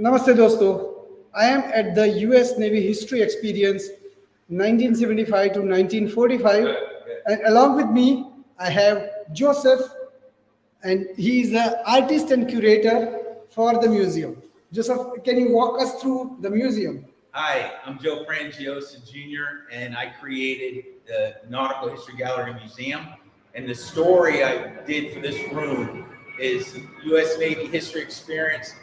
Namaste dosto. I am at the US Navy History Experience 1975 to 1945 and along with me I have Joseph, and he is the artist and curator for the museum. Joseph, can you walk us through the museum? Hi, I'm Joe Frangiosa Jr. and I created the Nautical History Gallery Museum. And the story I did for this room is US Navy History Experience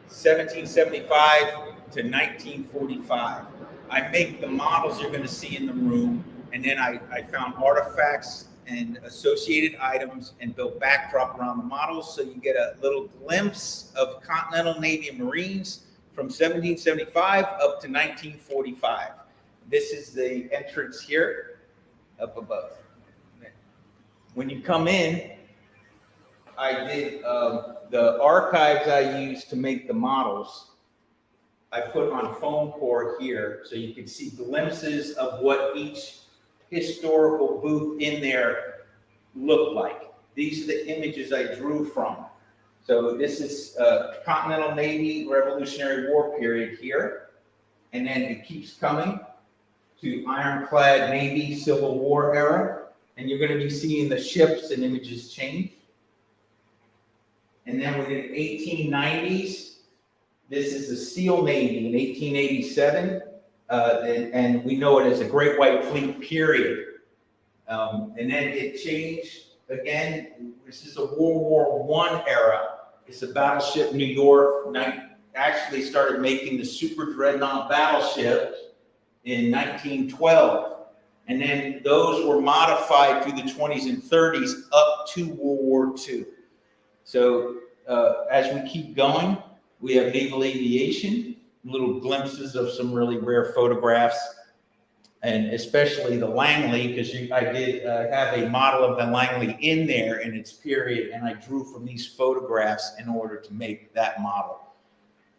1775 to 1945. I make the models you're going to see in the room, and then I found artifacts and associated items and built backdrop around the models, so you get a little glimpse of Continental Navy and Marines from 1775 up to 1945. This is the entrance here up above. When you come in, I did the archives I used to make the models. I put on foam core here so you can see glimpses of what each historical booth in there looked like. These are the images I drew from. So this is Continental Navy Revolutionary War period here. And then it keeps coming to ironclad Navy Civil War era. And you're going to be seeing the ships and images change. And then within 1890s, this is the Steel Navy in 1887. And we know it as a Great White Fleet period. And then it changed again. This is a World War I era. It's a battleship New York. Actually started making the super dreadnought battleships in 1912. And then those were modified through the 20s and 30s up to World War II. So as we keep going, we have naval aviation, little glimpses of some really rare photographs, and especially the Langley, because I did have a model of the Langley in there in its period, and I drew from these photographs in order to make that model.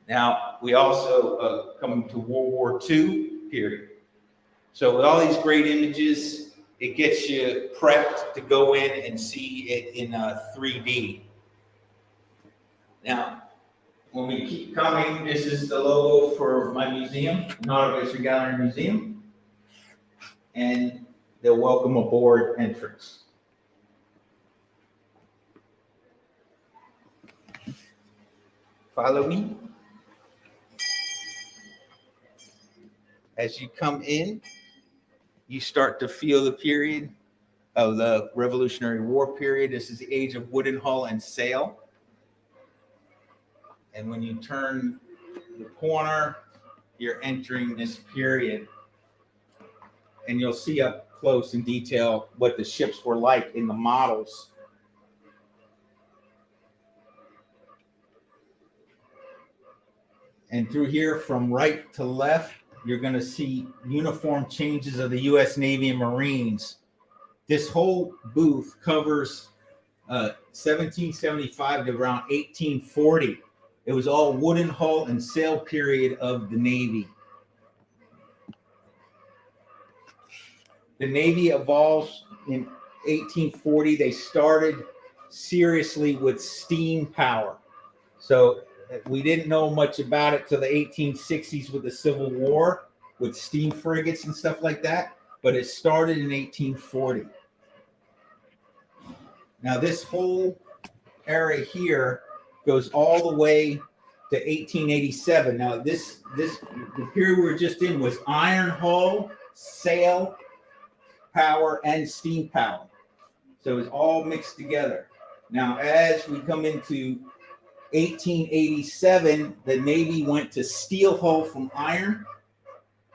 Now, we also come to World War II period. So with all these great images, it gets you prepped to go in and see it in 3D. Now, when we keep coming, this is the logo for my museum, Nautical History Gallery Museum, and the welcome aboard entrance. Follow me. As you come in, you start to feel the period of the Revolutionary War period. This is the age of wooden hull and sail. And when you turn the corner, you're entering this period. And you'll see up close in detail what the ships were like in the models. And through here, from right to left, you're going to see uniform changes of the U.S. Navy and Marines. This whole booth covers 1775 to around 1840. It was all wooden hull and sail period of the Navy. The Navy evolves in 1840. They started seriously with steam power. So we didn't know much about it till the 1860s with the Civil War, with steam frigates and stuff like that. But it started in 1840. Now this whole area here goes all the way to 1887. Now the period we were just in was iron hull, sail power, and steam power. So it's all mixed together. Now as we come into 1887, the Navy went to steel hull from iron.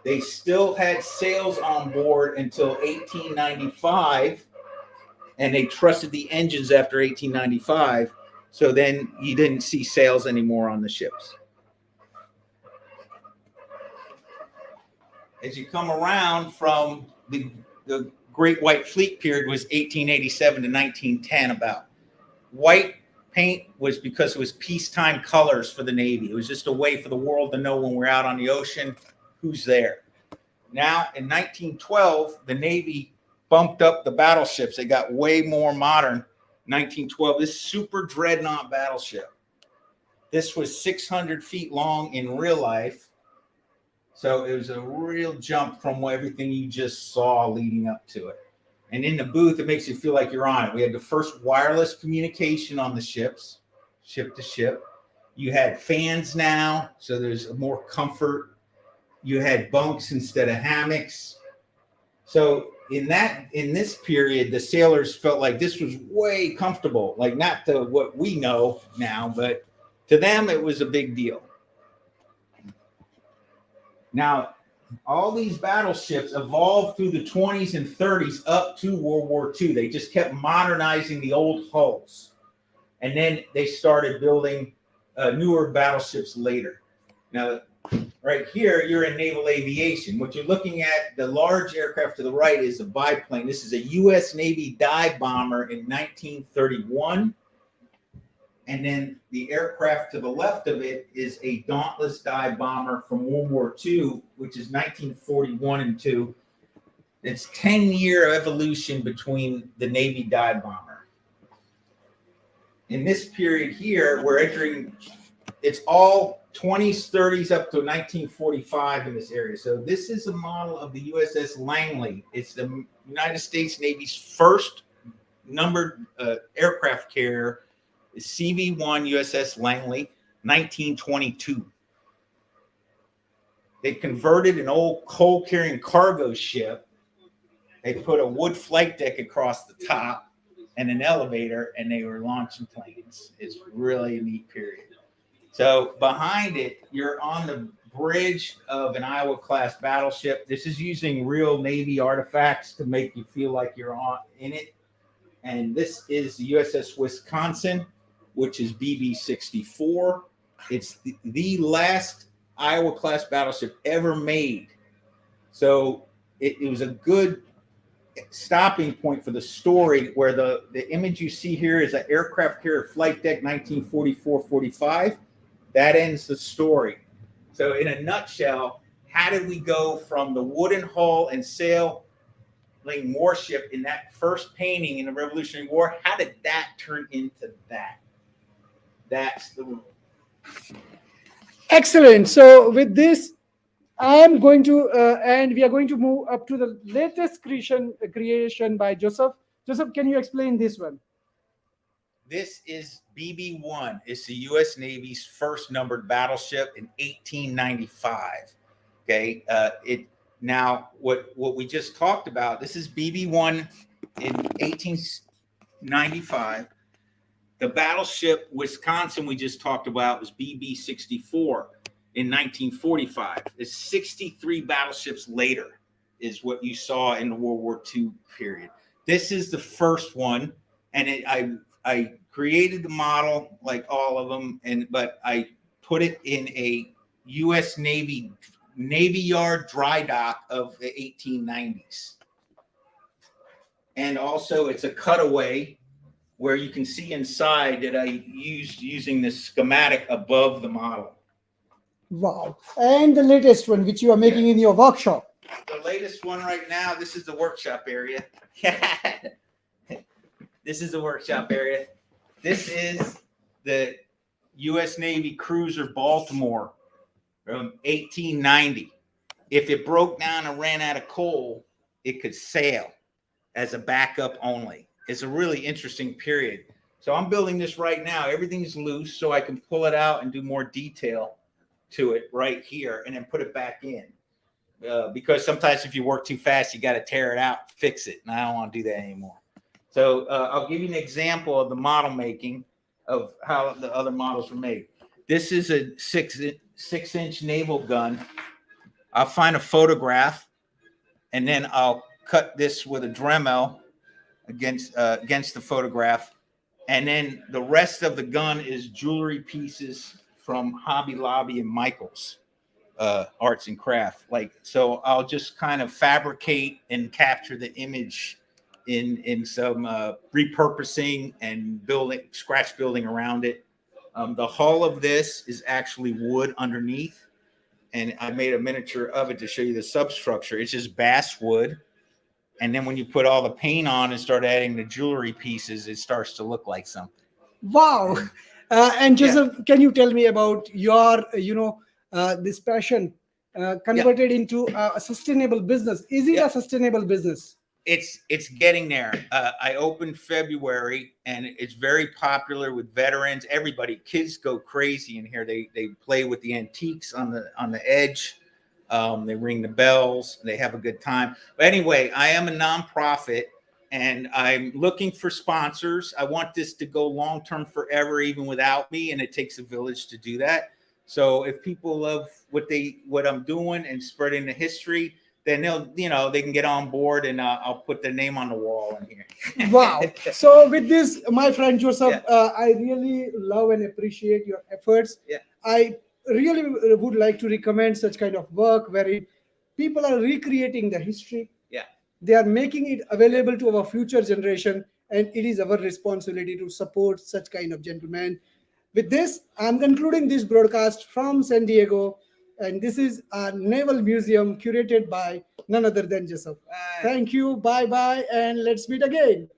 They still had sails on board until 1895, and they trusted the engines after 1895. So then you didn't see sails anymore on the ships. As you come around from the Great White Fleet period was 1887 to 1910 about. White paint was because it was peacetime colors for the Navy. It was just a way for the world to know when we're out on the ocean who's there. Now in 1912, the Navy bumped up the battleships. They got way more modern. 1912, this super dreadnought battleship. This was 600 feet long in real life. So it was a real jump from everything you just saw leading up to it. And in the booth, it makes you feel like you're on it. We had the first wireless communication on the ships, ship to ship. You had fans now, so there's more comfort. You had bunks instead of hammocks. So in this period, the sailors felt like this was way comfortable, like not to what we know now, but to them it was a big deal. Now, all these battleships evolved through the 20s and 30s up to World War II. They just kept modernizing the old hulls. And then they started building newer battleships later. Now, right here, you're in naval aviation. What you're looking at, the large aircraft to the right is a biplane. This is a U.S. Navy dive bomber in 1931. And then the aircraft to the left of it is a Dauntless dive bomber from World War II, which is 1941 and 2. It's 10-year evolution between the Navy dive bomber. In this period here, we're entering, it's all 20s, 30s up to 1945 in this area. So this is a model of the USS Langley. It's the United States Navy's first numbered aircraft carrier. CV-1 USS Langley, 1922. They converted an old coal-carrying cargo ship. They put a wood flight deck across the top and an elevator, and they were launching planes. It's really a neat period. So behind it, you're on the bridge of an Iowa-class battleship. This is using real Navy artifacts to make you feel like you're in it. And this is the USS Wisconsin, which is BB-64. It's the last Iowa-class battleship ever made. So it was a good stopping point for the story, where the image you see here is an aircraft carrier flight deck, 1944-45. That ends the story. So in a nutshell, how did we go from the wooden hull and sailing warship in that first painting in the Revolutionary War? How did that turn into that? That's the rule. Excellent. So with this, I am going to, and we are going to move up to the latest creation by Joseph. Joseph, can you explain this one? This is BB-1. It's the U.S. Navy's first numbered battleship in 1895. Okay. Now what we just talked about, this is BB-1 in 1895. The battleship Wisconsin we just talked about was BB-64 in 1945. It's 63 battleships later is what you saw in the World War II period. This is the first one, and I created the model like all of them, but I put it in a U.S. Navy Yard dry dock of the 1890s. And also it's a cutaway where you can see inside that I used using this schematic above the model. Wow. And the latest one, which you are making in your workshop. The latest one right now, this is the workshop area. This is the workshop area. This is the U.S. Navy cruiser Baltimore from 1890. If it broke down and ran out of coal, it could sail as a backup only. It's a really interesting period. So I'm building this right now. Everything's loose, so I can pull it out and do more detail to it right here and then put it back in. Because sometimes if you work too fast, you got to tear it out, fix it. And I don't want to do that anymore. So I'll give you an example of the model making of how the other models were made. This is a 6-inch naval gun. I'll find a photograph, and then I'll cut this with a Dremel against the photograph, and then the rest of the gun is jewelry pieces from Hobby Lobby and Michael's Arts and Craft. So I'll just kind of fabricate and capture the image in some repurposing and scratch building around it. The hull of this is actually wood underneath, and I made a miniature of it to show you the substructure. It's just basswood. And then when you put all the paint on and start adding the jewelry pieces, it starts to look like something. Wow. And Yeah. Joseph, can you tell me about your, this passion Yeah. converted into a sustainable business? Is it Yeah. a sustainable business? It's getting there. I opened February, and it's very popular with veterans. Everybody, kids go crazy in here. They play with the antiques on the edge. They ring the bells. They have a good time. But anyway, I am a nonprofit, and I'm looking for sponsors. I want this to go long term forever, even without me. And it takes a village to do that. So if people love what I'm doing and spreading the history, then they can get on board, and I'll put their name on the wall in here. Wow. So with this, my friend Joseph, Yeah. I really love and appreciate your efforts. Yeah. I really would like to recommend such kind of work wherein people are recreating the history. Yeah. They are making it available to our future generation, and it is our responsibility to support such kind of gentlemen. With this, I'm concluding this broadcast from San Diego, and this is a Naval Museum curated by none other than Joseph. Bye. Thank you, bye bye, and let's meet again.